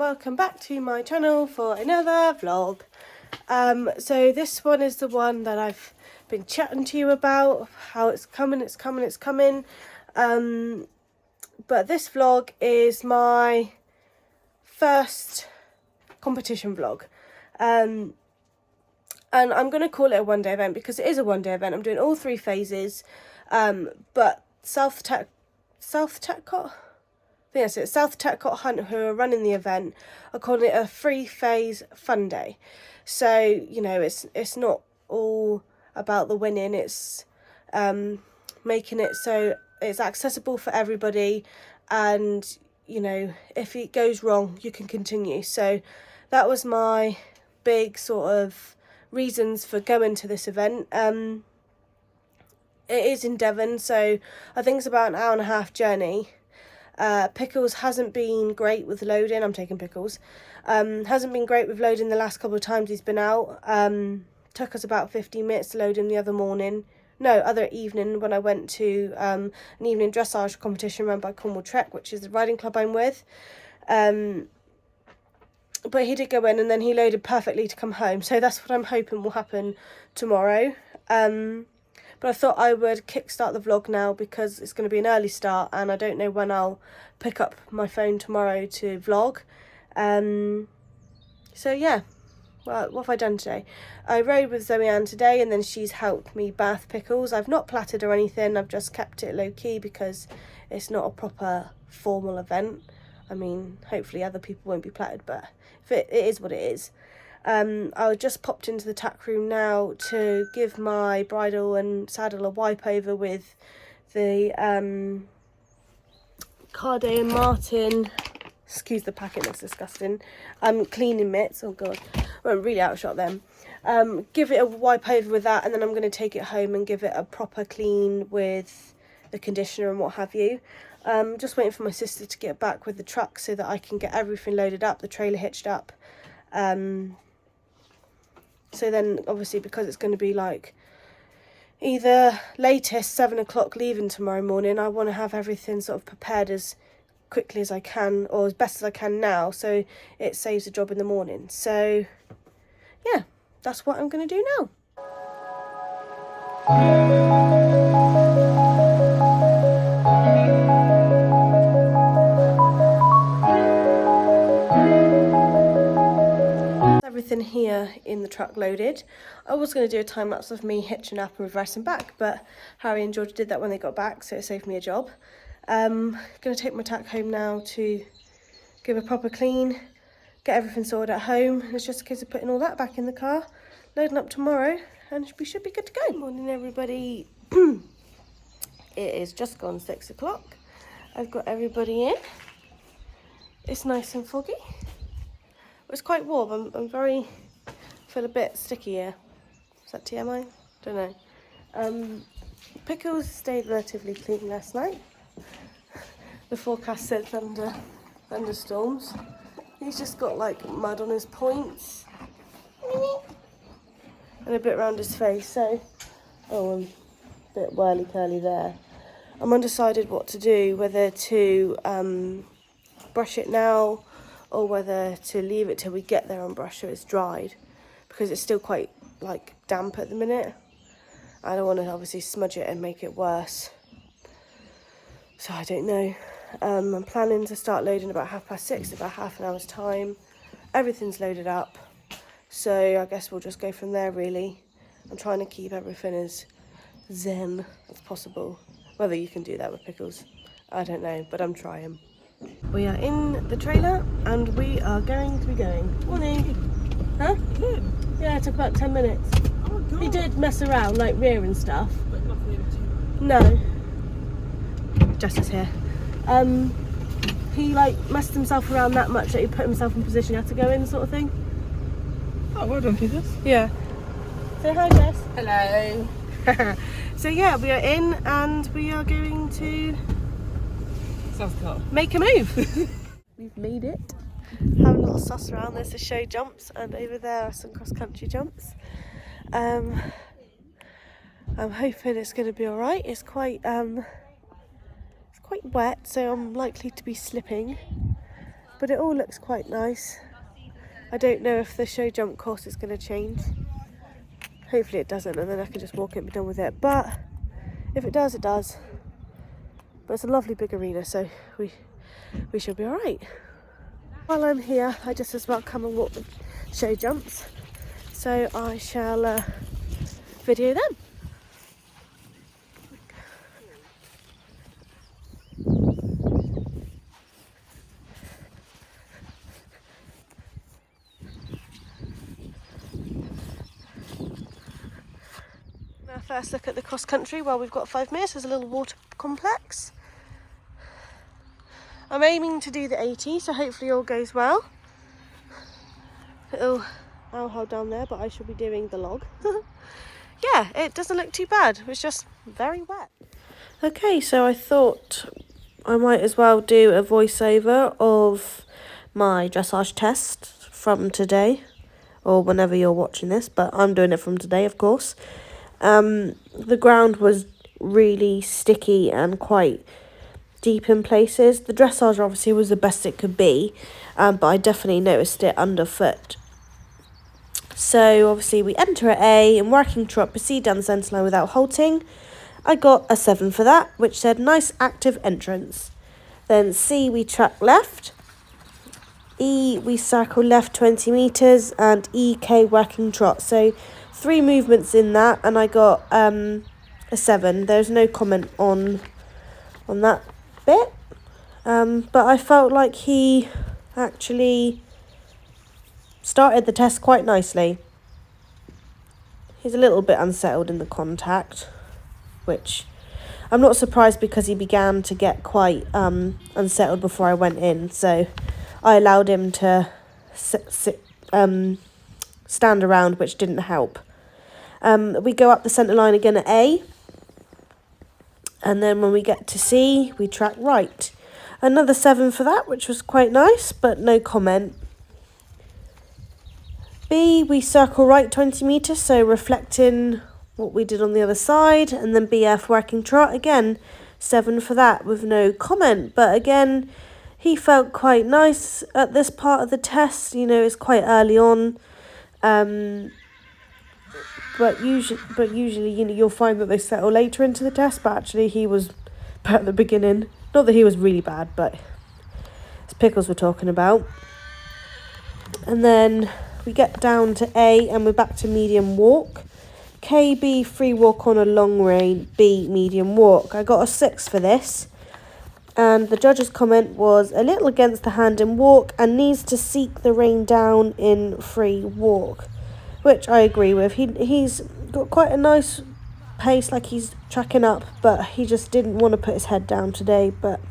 welcome back to my channel for another vlog. So this one is the one that I've been chatting to you about, how it's coming. But this vlog is my first competition vlog. And I'm going to call it a one-day event because it is a one-day event. I'm doing all three phases, but South Tetcott, I think that's it, South Tetcott Hunt, who are running the event, are calling it a three-phase fun day. So, you know, it's not all about the winning, it's making it so it's accessible for everybody, and, you know, if it goes wrong, you can continue. So that was my big sort of reasons for going to this event. It is in Devon, so I think it's about an hour and a half journey. Pickles hasn't been great with loading. I'm taking Pickles. Hasn't been great with loading the last couple of times he's been out. Took us about 15 minutes to load him the other evening when I went to an evening dressage competition run by Cornwall Trek, which is the riding club I'm with. But he did go in and then he loaded perfectly to come home. So that's what I'm hoping will happen tomorrow. But I thought I would kickstart the vlog now because it's going to be an early start and I don't know when I'll pick up my phone tomorrow to vlog. So yeah, well, what have I done today? I rode with Zoe Ann today and then she's helped me bath Pickles. I've not platted or anything, I've just kept it low key because it's not a proper formal event. I mean, hopefully other people won't be platted, but if it is what it is. I just popped into the tack room now to give my bridle and saddle a wipe over with the Char.B and Martin, excuse the packet, looks disgusting, cleaning mitts. Oh god, I went really out of shot then. Give it a wipe over with that and then I'm going to take it home and give it a proper clean with the conditioner and what have you. Just waiting for my sister to get back with the truck so that I can get everything loaded up, the trailer hitched up. So then obviously because it's going to be like either latest 7 o'clock leaving tomorrow morning, I want to have everything sort of prepared as quickly as I can or as best as I can now so it saves a job in the morning. So yeah, that's what I'm going to do now. Everything here in the truck loaded. I was going to do a time lapse of me hitching up and reversing back, but Harry and George did that when they got back, so it saved me a job. Going to take my tack home now to give a proper clean, get everything sorted at home. It's just a case of putting all that back in the car, loading up tomorrow, and we should be good to go. Good morning, everybody. It is just gone 6 o'clock. I've got everybody in. It's nice and foggy. It's quite warm. I feel a bit sticky here. Is that TMI? Don't know. Pickles stayed relatively clean last night. The forecast said thunderstorms. He's just got like mud on his points and a bit around his face. So, I'm a bit whirly curly there. I'm undecided what to do, whether to brush it now or whether to leave it till we get there and brush so it's dried, because it's still quite like damp at the minute. I don't want to obviously smudge it and make it worse, so I don't know. I'm planning to start loading about 6:30, about half an hour's time. Everything's loaded up, so I guess we'll just go from there really. I'm trying to keep everything as zen as possible. Whether you can do that with Pickles, I don't know, but I'm trying. We are in the trailer and we are going to be going. Morning. Huh? Yeah, it took about 10 minutes. Oh my god. He did mess around, like rear and stuff. But nothing too much. No. Jess is here. He like messed himself around that much that he put himself in position he had to go in, sort of thing. Oh, well done, Peters. Yeah. Say hi, Jess. Hello. So yeah, we are in and we are going to make a move. We've made it. Having a little sauce around. There's the show jumps and over there are some cross-country jumps. I'm hoping it's going to be all right. It's quite wet, so I'm likely to be slipping. but it all looks quite nice. I don't know if the show jump course is going to change. Hopefully it doesn't, and then I can just walk it and be done with it. But if it does, it does. But it's a lovely big arena, so we should be alright. While I'm here, I just as well come and walk the show jumps. So I shall video them. Now first look at the cross country. Well, we've got 5 minutes. There's a little water complex. I'm aiming to do the 80, so hopefully all goes well. Little owl down there, but I shall be doing the log. Yeah, it doesn't look too bad. It's just very wet. Okay, so I thought I might as well do a voiceover of my dressage test from today, or whenever you're watching this, but I'm doing it from today, of course. The ground was really sticky and quite deep in places. The dressage obviously was the best it could be, but I definitely noticed it underfoot. So obviously we enter at A, in working trot, proceed down the centre line without halting. I got a 7 for that, which said nice active entrance. Then C, we track left. E, we circle left 20 metres, and EK working trot. So 3 movements in that, and I got a 7. There's no comment on that bit, but I felt like he actually started the test quite nicely. He's a little bit unsettled in the contact, which I'm not surprised because he began to get quite unsettled before I went in, so I allowed him to stand around, which didn't help. We go up the centre line again at A, and then when we get to C, we track right. Another 7 for that, which was quite nice, but no comment. B, we circle right 20 metres, so reflecting what we did on the other side. And then BF working trot, again, 7 for that with no comment. But again, he felt quite nice at this part of the test. You know, it's quite early on. But usually, you know, you'll find that they settle later into the test. But actually, he was at the beginning. Not that he was really bad, but it's Pickles we're talking about. And then we get down to A, and we're back to medium walk. KB, free walk on a long rein. B, medium walk. I got a 6 for this. And the judge's comment was a little against the hand in walk and needs to seek the rein down in free walk, which I agree with. He's got quite a nice pace, like he's tracking up, but he just didn't want to put his head down today. But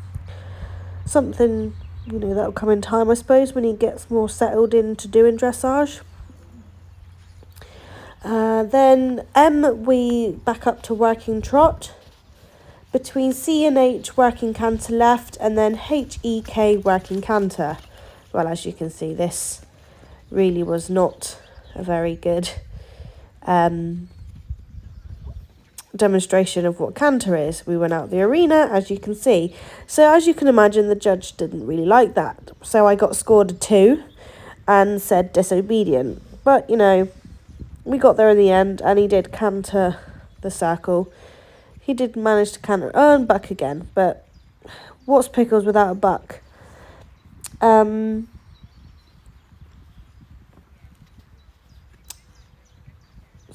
something, you know, that'll come in time, I suppose, when he gets more settled into doing dressage. Then M, we back up to working trot. Between C and H, working canter left, and then HEK, working canter. Well, as you can see, this really was not a very good demonstration of what canter is. We went out the arena, as you can see. So as you can imagine, the judge didn't really like that. So I got scored a 2 and said disobedient. But, you know, we got there in the end, and he did canter the circle. He did manage to canter and buck again, but what's Pickles without a buck? So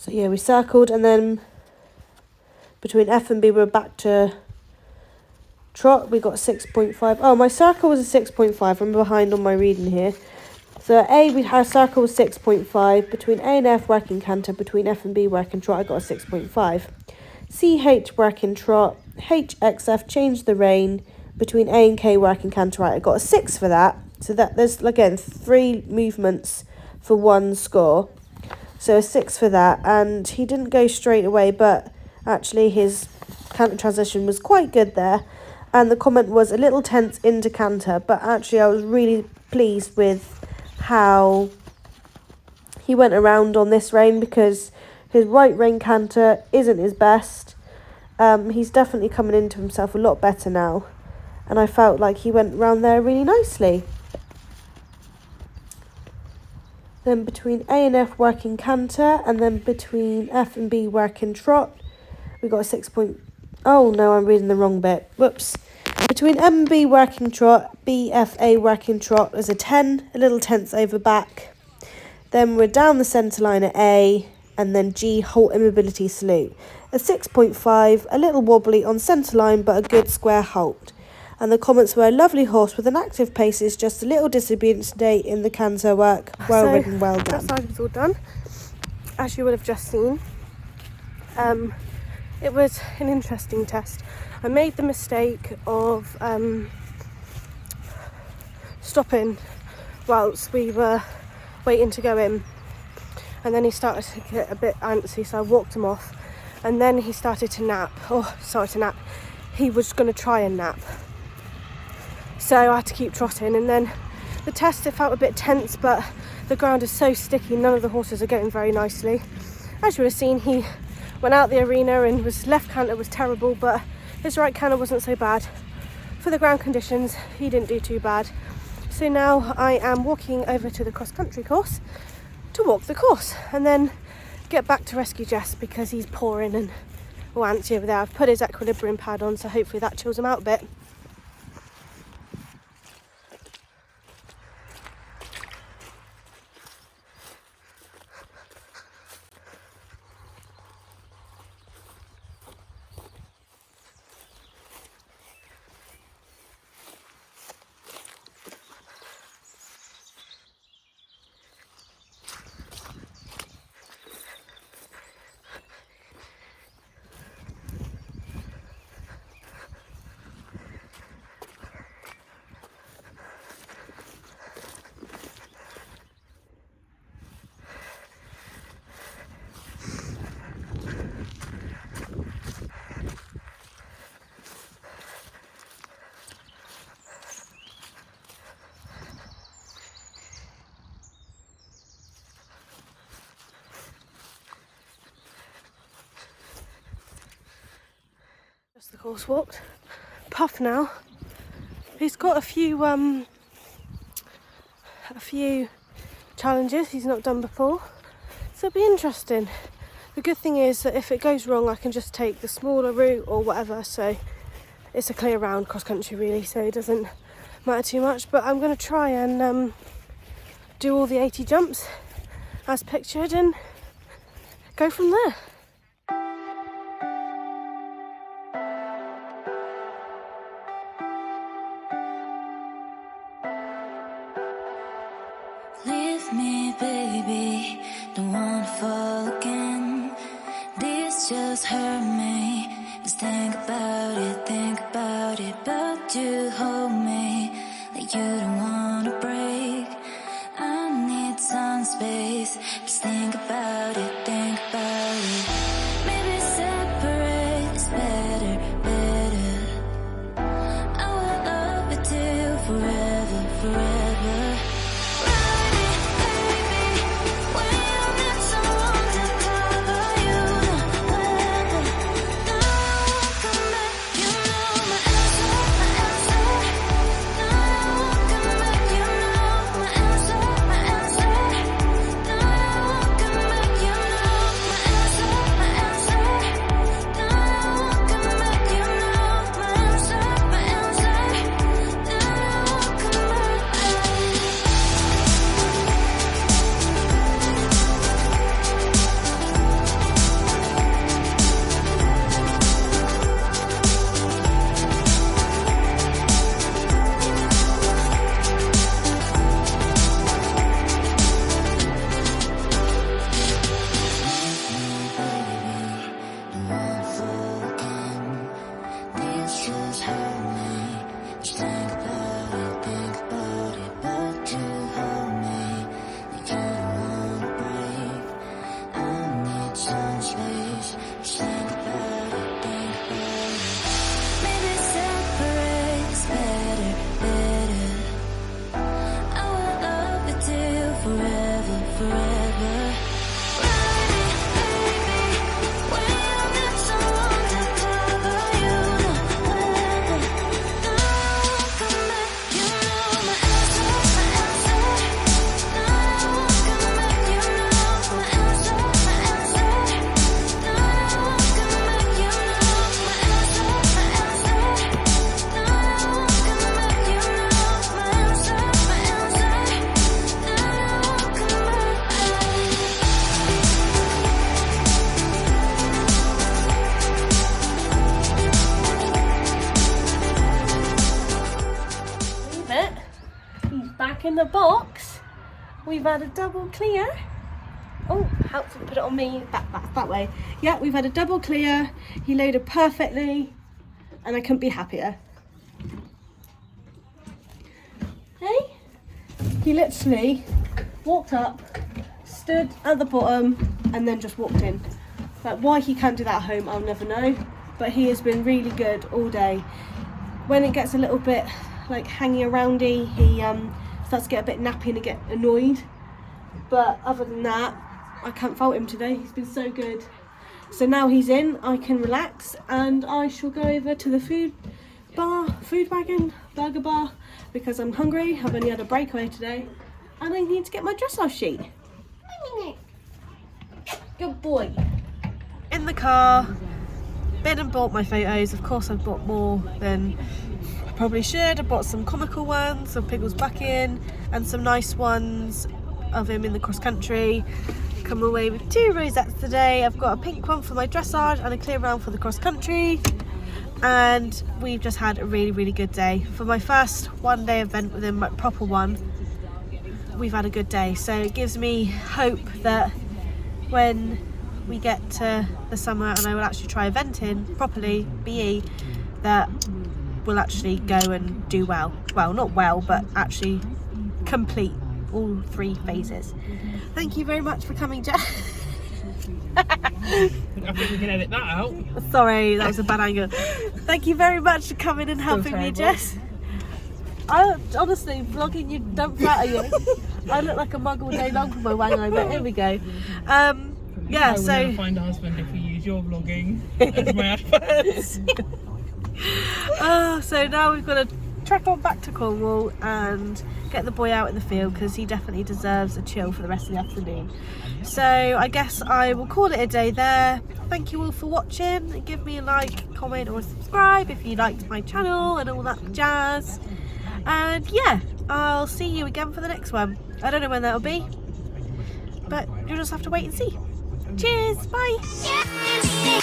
yeah, we circled, and then between F and B, we're back to trot. We got 6.5. Oh, my circle was a 6.5. I'm behind on my reading here. So at A, our circle was 6.5. Between A and F, working canter. Between F and B, working trot, I got a 6.5. CH, working trot. HXF, change the rein. Between A and K, working canter, right, I got a 6 for that. So that there's, again, 3 movements for 1 score. So a 6 for that. And he didn't go straight away, but actually his canter transition was quite good there. And the comment was a little tense into canter, but actually I was really pleased with how he went around on this rein, because his right rein canter isn't his best. He's definitely coming into himself a lot better now, and I felt like he went round there really nicely. then between A and F working canter, and then between F and B working trot, we got a 6 point. Oh no, I'm reading the wrong bit. Whoops. Between M and B working trot, B, F, A working trot, there's a 10, a little tense over back. Then we're down the centre line at A, and then G, halt immobility salute. A 6.5, a little wobbly on centre line, but a good square halt. And the comments were, lovely horse with an active paces, just a little disobedience today in the canter work. Well ridden, well done. That side was all done, as you would have just seen. It was an interesting test. I made the mistake of stopping whilst we were waiting to go in, and then he started to get a bit antsy, so I walked him off, and then he started to nap. He was going to try and nap, so I had to keep trotting. And then the test, it felt a bit tense, but the ground is so sticky, none of the horses are going very nicely. As you would have seen, he went out the arena and his left canter was terrible, but his right canter wasn't so bad. For the ground conditions, he didn't do too bad. So now I am walking over to the cross-country course to walk the course and then get back to rescue Jess because he's pouring and all antsy over there. I've put his equilibrium pad on, so hopefully that chills him out a bit. The course walked. Puff now. He's got a few challenges he's not done before, so it'll be interesting. The good thing is that if it goes wrong, I can just take the smaller route or whatever, so it's a clear round cross country really, so it doesn't matter too much. But I'm going to try and do all the 80 jumps as pictured and go from there. Leave me, baby, don't wanna fall again. This just hurt me. Just think about it, but you hold me like you don't wanna break. I need some space. Just think about it. Maybe separate is better. I will love you till forever. in the box, we've had a double clear. Oh, helps put it on me, that way. Yeah, we've had a double clear. He loaded perfectly and I couldn't be happier. Hey? He literally walked up, stood at the bottom and then just walked in. Like, why he can't do that at home, I'll never know. But he has been really good all day. When it gets a little bit like hanging aroundy, he starts to get a bit nappy and get annoyed. But other than that, I can't fault him today. He's been so good. So now he's in, I can relax and I shall go over to the food wagon, burger bar, because I'm hungry. I've only had a breakaway today and I need to get my dressage sheet. Good boy. In the car, been and bought my photos. Of course I've bought more than I probably should. I bought some comical ones of Piggles back in and some nice ones of him in the cross country. Come away with 2 rosettes today. I've got a pink one for my dressage and a clear round for the cross country. And we've just had a really, really good day. For my first one-day event with him, my proper one, we've had a good day. So it gives me hope that when we get to the summer and I will actually try eventing properly, BE, that we'll actually go and do well. Well, not well, but actually complete all 3 phases. Thank you very much for coming, Jess. I think we can edit that out. Sorry, that was a bad angle. Thank you very much for coming and helping me, Jess. I honestly, vlogging you don't flatter you. I look like a mug all day long for my wango, but here we go. Yeah, so I will find a husband if we use your vlogging as my adverts. So now we've got to trek on back to Cornwall and get the boy out in the field because he definitely deserves a chill for the rest of the afternoon. So I guess I will call it a day there. Thank you all for watching. Give me a like, comment or subscribe if you liked my channel and all that jazz. And yeah, I'll see you again for the next one. I don't know when that'll be, but you'll just have to wait and see. Cheers, bye.